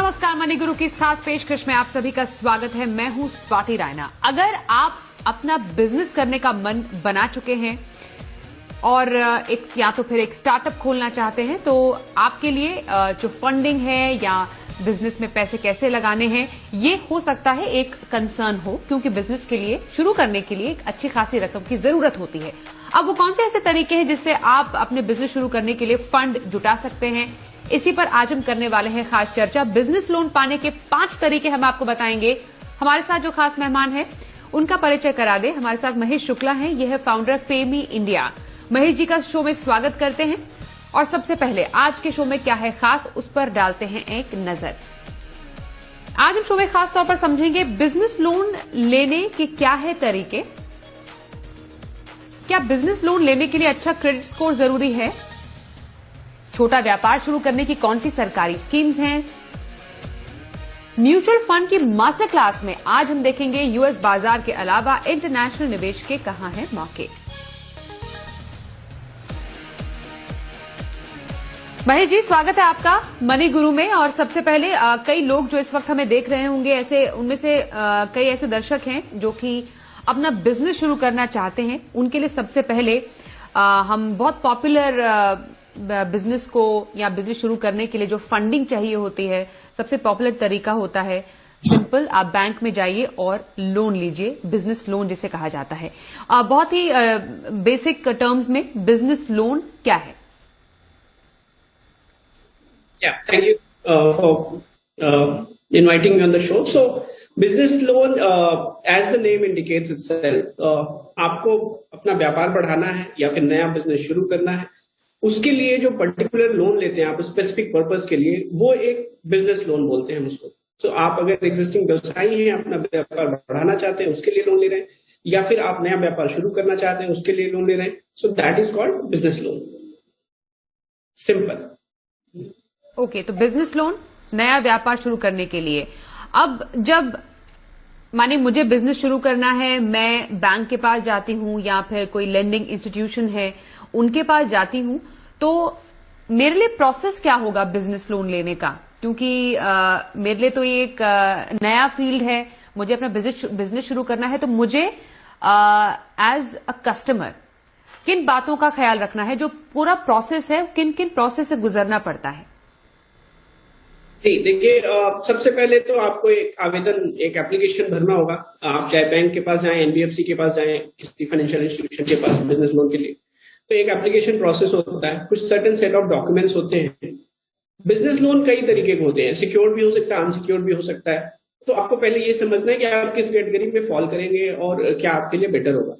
नमस्कार, मनी गुरु की इस खास पेशकश में आप सभी का स्वागत है। मैं हूं स्वाति रायना। अगर आप अपना बिजनेस करने का मन बना चुके हैं और या तो फिर एक स्टार्टअप खोलना चाहते हैं, तो आपके लिए जो फंडिंग है या बिजनेस में पैसे कैसे लगाने हैं, ये हो सकता है एक कंसर्न हो, क्योंकि बिजनेस के लिए शुरू करने के लिए एक अच्छी खासी रकम की जरूरत होती है। अब वो कौन से ऐसे तरीके हैं जिससे आप अपने बिजनेस शुरू करने के लिए फंड जुटा सकते हैं, इसी पर आज हम करने वाले हैं खास चर्चा। बिजनेस लोन पाने के 5 तरीके हम आपको बताएंगे। हमारे साथ जो खास मेहमान है उनका परिचय करा दे। हमारे साथ महेश शुक्ला हैं, ये है फाउंडर पेमी इंडिया। महेश जी का शो में स्वागत करते हैं और सबसे पहले आज के शो में क्या है खास, उस पर डालते हैं एक नजर। आज हम शो में खास तौर पर समझेंगे बिजनेस लोन लेने के क्या है तरीके, क्या बिजनेस लोन लेने के लिए अच्छा क्रेडिट स्कोर जरूरी है, छोटा व्यापार शुरू करने की कौन सी सरकारी स्कीम्स हैं, म्यूचुअल फंड की मास्टर क्लास में आज हम देखेंगे यूएस बाजार के अलावा इंटरनेशनल निवेश के कहां हैं मौके। महेश जी, स्वागत है आपका मनी गुरु में। और सबसे पहले कई लोग जो इस वक्त हमें देख रहे होंगे, ऐसे उनमें से कई ऐसे दर्शक हैं जो कि अपना बिजनेस शुरू करना चाहते हैं। उनके लिए सबसे पहले हम बहुत पॉपुलर बिजनेस को या बिजनेस शुरू करने के लिए जो फंडिंग चाहिए होती है, सबसे पॉपुलर तरीका होता है सिंपल, आप बैंक में जाइए और लोन लीजिए, बिजनेस लोन जिसे कहा जाता है। बहुत ही बेसिक टर्म्स में बिजनेस लोन क्या है? Yeah, thank you for inviting me on the show. So, business loan, as the name indicates itself, आपको अपना व्यापार बढ़ाना है या फिर नया बिजनेस शुरू करना है, उसके लिए जो पर्टिकुलर लोन लेते हैं आप स्पेसिफिक पर्पस के लिए, वो एक बिजनेस लोन बोलते हैं हम उसको। So, आप अगर एग्जिस्टिंग व्यवसायी हैं, अपना व्यापार बढ़ाना चाहते हैं, उसके लिए लोन ले रहे हैं, या फिर आप नया व्यापार शुरू करना चाहते हैं, उसके लिए लोन ले रहे हैं, so that is called business loan. Simple. Okay, तो बिजनेस लोन नया व्यापार शुरू करने के लिए। अब जब माने मुझे बिजनेस शुरू करना है, मैं बैंक के पास जाती हूं या फिर कोई लेंडिंग इंस्टीट्यूशन है उनके पास जाती हूं, तो मेरे लिए प्रोसेस क्या होगा बिजनेस लोन लेने का? क्योंकि मेरे लिए तो ये एक नया फील्ड है, मुझे अपना बिजनेस शुरू करना है, तो मुझे एज अ कस्टमर किन बातों का ख्याल रखना है, जो पूरा प्रोसेस है, किन किन प्रोसेस से गुजरना पड़ता है? जी देखिए, सबसे पहले तो आपको एक आवेदन, एक एप्लीकेशन भरना होगा। आप चाहे बैंक के पास जाएं, एनबीएफसी के पास जाएं, किसी फाइनेंशियल इंस्टीट्यूशन के पास बिजनेस लोन के लिए, तो एक एप्लीकेशन प्रोसेस होता है, कुछ सर्टेन सेट ऑफ डॉक्यूमेंट्स होते हैं। बिजनेस लोन कई तरीके के होते हैं, सिक्योर्ड भी हो सकता है, अनसिक्योर्ड भी हो सकता है। तो आपको पहले ये समझना है कि आप किस कैटेगरी में फॉल करेंगे और क्या आपके लिए बेटर होगा,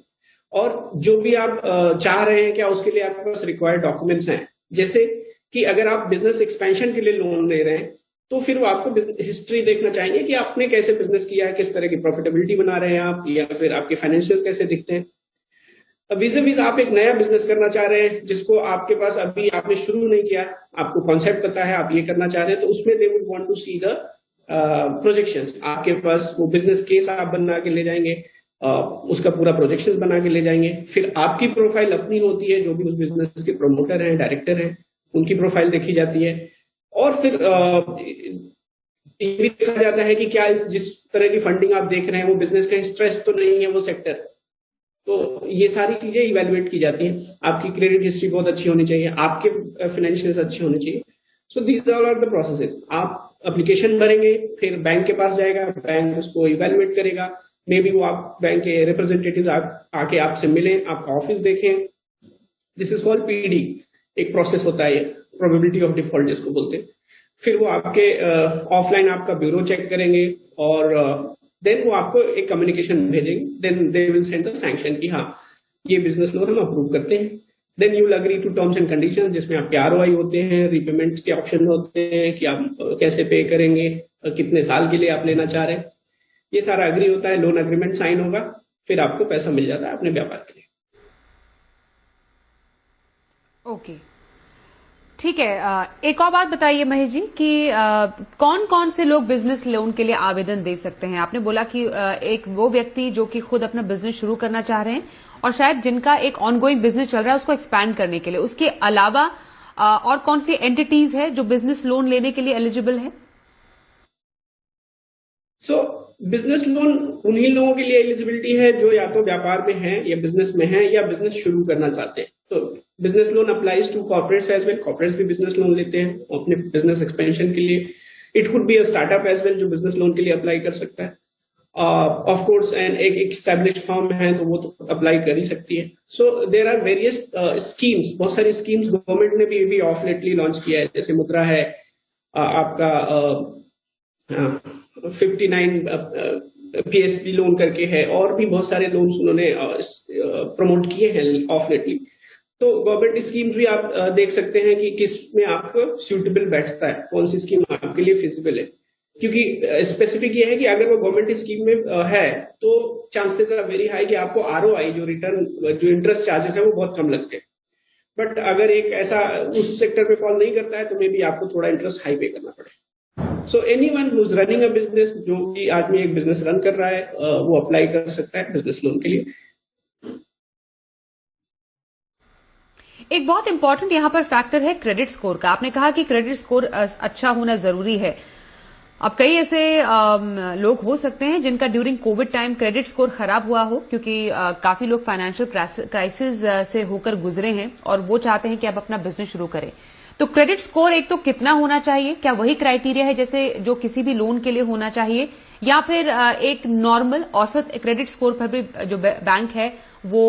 और जो भी आप चाह रहे हैं क्या उसके लिए आपके पास रिक्वायर्ड डॉक्यूमेंट्स हैं। जैसे कि अगर आप बिजनेस एक्सपेंशन के लिए लोन ले रहे हैं, तो फिर वो आपको हिस्ट्री देखना चाहेंगे कि आपने कैसे बिजनेस किया है, किस तरह की प्रॉफिटेबिलिटी बना रहे हैं आप, या फिर आपके फाइनेंशियल्स कैसे दिखते हैं। विज़ आप एक नया बिजनेस करना चाह रहे हैं जिसको आपके पास अभी आपने शुरू नहीं किया, आपको कॉन्सेप्ट पता है, आप ये करना चाह रहे हैं, तो उसमें they would want to see the projections. आपके पास वो बिजनेस केस आप बना के ले जाएंगे, उसका पूरा प्रोजेक्शंस बना के ले जाएंगे। फिर आपकी प्रोफाइल अपनी होती है, जो भी उस बिजनेस के प्रमोटर हैं, डायरेक्टर हैं, उनकी प्रोफाइल देखी जाती है। और फिर ये भी देखा जाता है कि क्या जिस तरह की फंडिंग आप देख रहे हैं वो बिजनेस का स्ट्रेस तो नहीं है वो सेक्टर, तो ये सारी चीजें इवेलुएट की जाती हैं। आपकी क्रेडिट हिस्ट्री बहुत अच्छी होनी चाहिए, आपके फाइनेंशियल्स अच्छे होने चाहिए। So these all are the processes. आप एप्लीकेशन भरेंगे, फिर बैंक के पास जाएगा, बैंक उसको इवेलुएट करेगा, मे बी वो आप बैंक के रिप्रेजेंटेटिव आके आपसे मिलें, आपका ऑफिस देखें। दिस इज कॉल्ड पीडी, एक प्रोसेस होता है, प्रोबेबिलिटी ऑफ डिफॉल्ट जिसको बोलते हैं। फिर वो आपके ऑफलाइन आपका ब्यूरो चेक करेंगे और देन वो आपको एक कम्युनिकेशन भेजेंगे, then they will send the sanction कि हाँ ये बिजनेस लोन हम अप्रूव करते हैं। Then you will agree to terms and conditions, जिसमें आपके आरओआई होते हैं, रीपेमेंट के ऑप्शन होते हैं कि आप कैसे पे करेंगे, कितने साल के लिए आप लेना चाह रहे हैं, ये सारा अग्री होता है, लोन एग्रीमेंट साइन होगा, फिर आपको पैसा मिल जाता है अपने व्यापार के लिए। ओके, ठीक है। एक और बात बताइए महेश जी कि कौन कौन से लोग बिजनेस लोन के लिए आवेदन दे सकते हैं? आपने बोला कि एक वो व्यक्ति जो कि खुद अपना बिजनेस शुरू करना चाह रहे हैं और शायद जिनका एक ऑनगोइंग बिजनेस चल रहा है उसको एक्सपैंड करने के लिए, उसके अलावा और कौन सी एंटिटीज है जो बिजनेस लोन लेने के लिए एलिजिबल है? सो बिजनेस लोन उन्हीं लोगों के लिए एलिजिबिलिटी है जो या तो व्यापार में है या बिजनेस में है या बिजनेस शुरू करना चाहते हैं। तो business loan applies to corporates as well, corporates भी बिजनेस लोन लेते हैं अपने बिजनेस एक्सपेंशन के लिए। It could be a startup as well जो बिजनेस लोन के लिए अप्लाई कर सकता है। ऑफ कोर्स एंड एक एस्टैब्लिश्ड फर्म है तो वो तो अप्लाई कर ही सकती है। So there are various schemes, बहुत सारी स्कीम्स गवर्नमेंट ने भी ऑफ लेटली लॉन्च किया है, जैसे मुद्रा है, आपका 59 पीएसबी लोन करके है, और भी बहुत सारे लोन्स उन्होंने प्रमोट किए हैं ऑफ लेटली। तो गवर्नमेंट स्कीम्स भी आप देख सकते हैं कि किस में आपको सूटेबल बैठता है, कौन सी स्कीम आपके लिए फिजिबल है। क्योंकि स्पेसिफिक ये है कि अगर वो गवर्नमेंट स्कीम में है तो चांसेस आर वेरी हाई कि आपको आरओआई जो रिटर्न जो इंटरेस्ट चार्जेस है वो बहुत कम लगते हैं। बट अगर एक ऐसा उस सेक्टर में फॉल नहीं करता है तो मे बी आपको थोड़ा इंटरेस्ट हाई पे करना पड़े। So anyone who is running a business, जो भी आदमी एक बिजनेस रन कर रहा है, वो अप्लाई कर सकता है बिजनेस लोन के लिए। एक बहुत इंपॉर्टेंट यहां पर फैक्टर है क्रेडिट स्कोर का। आपने कहा कि क्रेडिट स्कोर अच्छा होना जरूरी है। अब कई ऐसे लोग हो सकते हैं जिनका during Covid time credit score खराब हुआ हो, क्योंकि काफी लोग फाइनेंशियल क्राइसिस से होकर गुजरे हैं और वो चाहते हैं कि अब अपना बिजनेस शुरू करें। तो क्रेडिट स्कोर एक तो कितना होना चाहिए, क्या वही क्राइटेरिया है जैसे जो किसी भी लोन के लिए होना चाहिए, या फिर एक नॉर्मल औसत क्रेडिट स्कोर पर भी जो बैंक है वो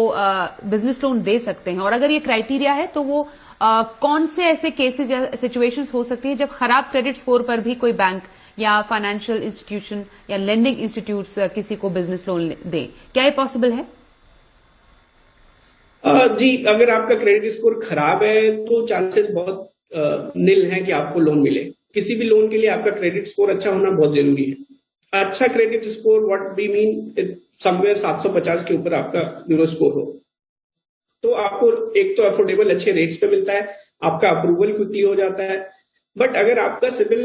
बिजनेस लोन दे सकते हैं? और अगर ये क्राइटेरिया है तो वो कौन से ऐसे केसेस या सिचुएशंस हो सकती है जब खराब क्रेडिट स्कोर पर भी कोई बैंक या फाइनेंशियल इंस्टीट्यूशन या लेंडिंग इंस्टीट्यूट्स किसी को बिजनेस लोन दे? क्या ये पॉसिबल है? जी, अगर आपका क्रेडिट स्कोर खराब है तो चांसेस बहुत निल है कि आपको लोन मिले। किसी भी लोन के लिए आपका क्रेडिट स्कोर अच्छा होना बहुत जरूरी है। अच्छा credit score what we mean, somewhere 750 के ऊपर आपका ब्यूरो स्कोर हो तो आपको एक तो अफोर्डेबल अच्छे रेट्स पे मिलता है, आपका अप्रूवल क्विकली हो जाता है। बट अगर आपका सिविल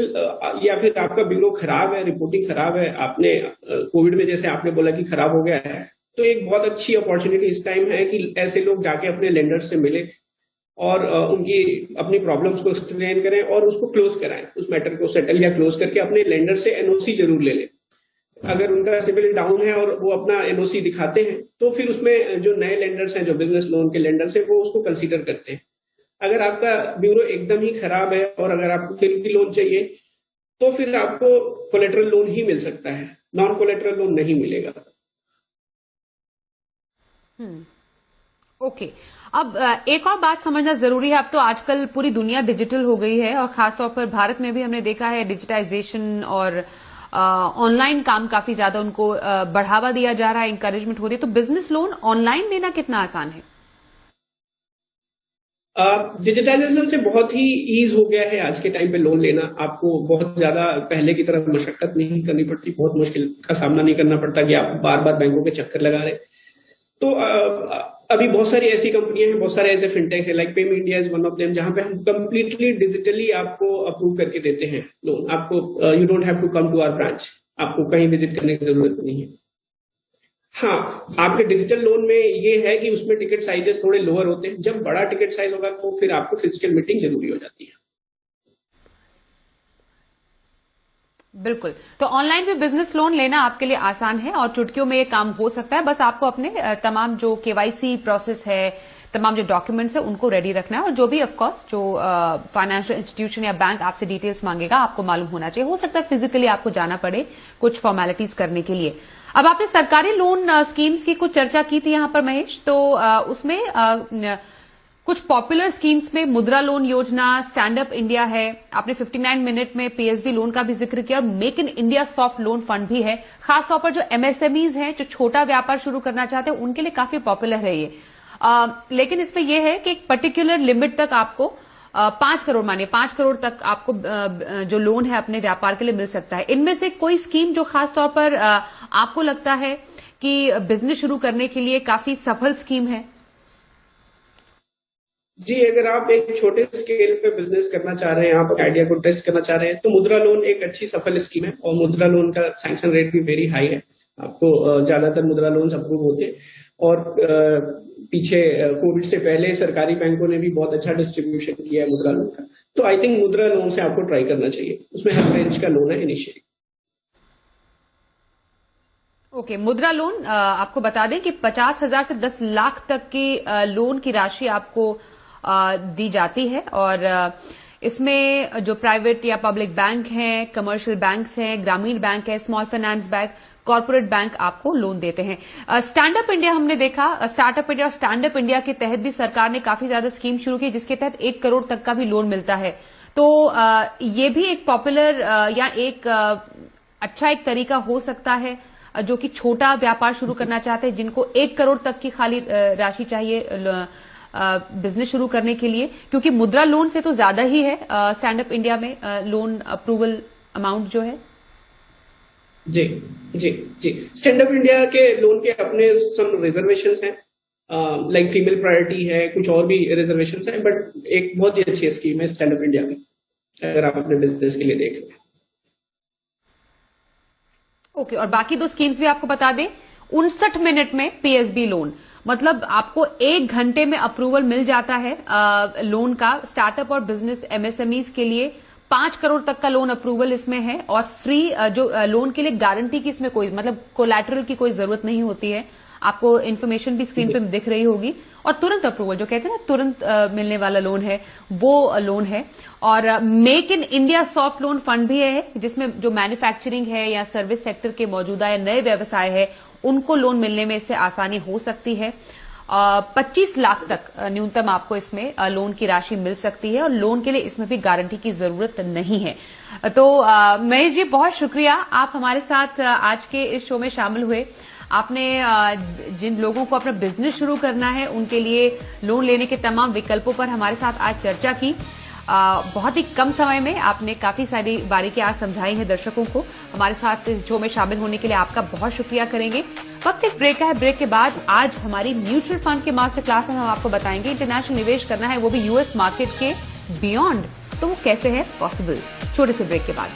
या फिर आपका ब्यूरो खराब है, रिपोर्टिंग खराब है, आपने कोविड में जैसे आपने बोला कि खराब हो गया है, तो एक बहुत अच्छी अपॉर्चुनिटी इस टाइम है कि ऐसे लोग जाके अपने लेंडर से मिले और उनकी अपनी प्रॉब्लम्स को एक्सप्लेन करें और उसको क्लोज कराएं, उस मैटर को सेटल या क्लोज करके अपने लेंडर से एनओसी जरूर ले लें। अगर उनका सिविल डाउन है और वो अपना एनओसी दिखाते हैं तो फिर उसमें जो नए लेंडर्स हैं, जो बिजनेस लोन के लेंडर्स हैं, वो उसको कंसीडर करते हैं। अगर आपका ब्यूरो एकदम ही खराब है और अगर आपको फिर भी लोन चाहिए तो फिर आपको कोलेटरल लोन ही मिल सकता है, नॉन कोलेटरल लोन नहीं मिलेगा। ओके। अब एक और बात समझना जरूरी है। अब तो आजकल पूरी दुनिया डिजिटल हो गई है और खासतौर पर भारत में भी हमने देखा है डिजिटाइजेशन और ऑनलाइन काम काफी ज्यादा उनको बढ़ावा दिया जा रहा है, इंकरेजमेंट हो रही है। तो बिजनेस लोन ऑनलाइन लेना कितना आसान है? डिजिटाइजेशन से बहुत ही ईज हो गया है आज के टाइम पे लोन लेना। आपको बहुत ज्यादा पहले की तरह मशक्कत नहीं करनी पड़ती, बहुत मुश्किल का सामना नहीं करना पड़ता कि आप बार बार बैंकों के चक्कर लगा रहे। तो अभी बहुत सारी ऐसी कंपनियां हैं, बहुत सारे ऐसे फिनटेक है, like Paytm India is one of them, जहां पे हम कंप्लीटली डिजिटली आपको अप्रूव करके देते हैं लोन। आपको you don't have to come to our branch, आपको कहीं विजिट करने की जरूरत नहीं है। हाँ, आपके डिजिटल लोन में ये है कि उसमें टिकट साइजेस थोड़े लोअर होते हैं। जब बड़ा टिकट साइज होगा तो फिर आपको फिजिकल मीटिंग जरूरी हो जाती है। बिल्कुल। तो ऑनलाइन भी बिजनेस लोन लेना आपके लिए आसान है और चुटकियों में ये काम हो सकता है। बस आपको अपने तमाम जो केवाईसी प्रोसेस है, तमाम जो डॉक्यूमेंट्स है उनको रेडी रखना है और जो भी ऑफकोर्स जो फाइनेंशियल इंस्टीट्यूशन या बैंक आपसे डिटेल्स मांगेगा आपको मालूम होना चाहिए। हो सकता है फिजिकली आपको जाना पड़े कुछ फॉर्मेलिटीज करने के लिए। अब आपने सरकारी लोन स्कीम्स की कुछ चर्चा की थी यहां पर महेश, तो उसमें कुछ पॉपुलर स्कीम्स में मुद्रा लोन योजना, स्टैंड अप इंडिया है, आपने 59 मिनट में पीएसबी लोन का भी जिक्र किया और make in India soft loan fund भी है। खासतौर पर जो एमएसएमईज हैं, जो छोटा व्यापार शुरू करना चाहते हैं, उनके लिए काफी पॉपुलर है ये। लेकिन इसमें यह है कि एक पर्टिकुलर लिमिट तक आपको 5 करोड़, मानिए 5 करोड़ तक आपको जो लोन है अपने व्यापार के लिए मिल सकता है। इनमें से कोई स्कीम जो खासतौर पर आपको लगता है कि बिजनेस शुरू करने के लिए काफी सफल स्कीम है? जी, अगर आप एक छोटे स्केल पे बिजनेस करना चाह रहे हैं, आप आइडिया को टेस्ट करना चाह रहे हैं, तो मुद्रा लोन एक अच्छी सफल स्कीम है और मुद्रा लोन का सैंक्शन रेट भी वेरी हाई है। आपको ज्यादातर मुद्रा लोन अप्रूव होते हैं और पीछे कोविड से पहले सरकारी बैंकों ने भी बहुत अच्छा डिस्ट्रीब्यूशन किया है मुद्रा लोन का। तो आई थिंक मुद्रा लोन से आपको ट्राई करना चाहिए, उसमें हर रेंज का लोन है इनिशियली। ओके, मुद्रा लोन आपको बता दें कि 50,000 से 10 लाख तक की लोन की राशि आपको दी जाती है और इसमें जो प्राइवेट या पब्लिक बैंक हैं, कमर्शियल बैंक्स हैं, ग्रामीण बैंक है, small finance bank, corporate bank आपको लोन देते हैं। स्टैंड अप इंडिया हमने देखा, स्टार्टअप इंडिया और स्टैंड अप इंडिया के तहत भी सरकार ने काफी ज्यादा स्कीम शुरू की जिसके तहत 1 करोड़ तक का भी लोन मिलता है। तो ये भी एक पॉपुलर या एक अच्छा एक तरीका हो सकता है जो कि छोटा व्यापार शुरू करना चाहते हैं, जिनको 1 करोड़ तक की खाली राशि चाहिए बिजनेस शुरू करने के लिए, क्योंकि मुद्रा लोन से तो ज्यादा ही है स्टैंड अप इंडिया में लोन अप्रूवल अमाउंट जो है। जी जी जी, स्टैंड अप इंडिया के लोन के अपने सम रिजर्वेशंस हैं, लाइक फीमेल प्रायोरिटी है, कुछ और भी रिजर्वेशंस हैं, बट एक बहुत ही अच्छी स्कीम है स्टैंड अप इंडिया में अगर आप अपने बिजनेस के लिए देख रहे हैं। ओके, और बाकी 2 स्कीम्स भी आपको बता दें। 59 मिनट में पीएसबी लोन, मतलब आपको 1 घंटे में अप्रूवल मिल जाता है लोन का। स्टार्टअप और बिजनेस एमएसएमईज के लिए 5 करोड़ तक का लोन अप्रूवल इसमें है और फ्री जो लोन के लिए गारंटी की इसमें कोई मतलब कोलैटरल की कोई जरूरत नहीं होती है। आपको इन्फॉर्मेशन भी स्क्रीन पे दिख रही होगी और तुरंत अप्रूवल जो कहते हैं ना, तुरंत मिलने वाला लोन है वो लोन है। और make in India soft loan fund भी है जिसमें जो मैन्युफैक्चरिंग है या सर्विस सेक्टर के मौजूदा या नए व्यवसाय है उनको लोन मिलने में इससे आसानी हो सकती है। 25 लाख तक न्यूनतम आपको इसमें लोन की राशि मिल सकती है और लोन के लिए इसमें भी गारंटी की जरूरत नहीं है। तो महेश जी, बहुत शुक्रिया, आप हमारे साथ आज के इस शो में शामिल हुए। आपने जिन लोगों को अपना बिजनेस शुरू करना है उनके लिए लोन लेने के तमाम विकल्पों पर हमारे साथ आज चर्चा की। बहुत ही कम समय में आपने काफी सारी बारीकियां आज समझाई हैं दर्शकों को। हमारे साथ इस शो में शामिल होने के लिए आपका बहुत शुक्रिया करेंगे। वक्त एक ब्रेक का है, ब्रेक के बाद आज हमारी म्यूचुअल फंड के मास्टर क्लास में हम आपको बताएंगे इंटरनेशनल निवेश करना है वो भी यूएस मार्केट के बियॉन्ड, तो वो कैसे है पॉसिबल। छोटे से ब्रेक के बाद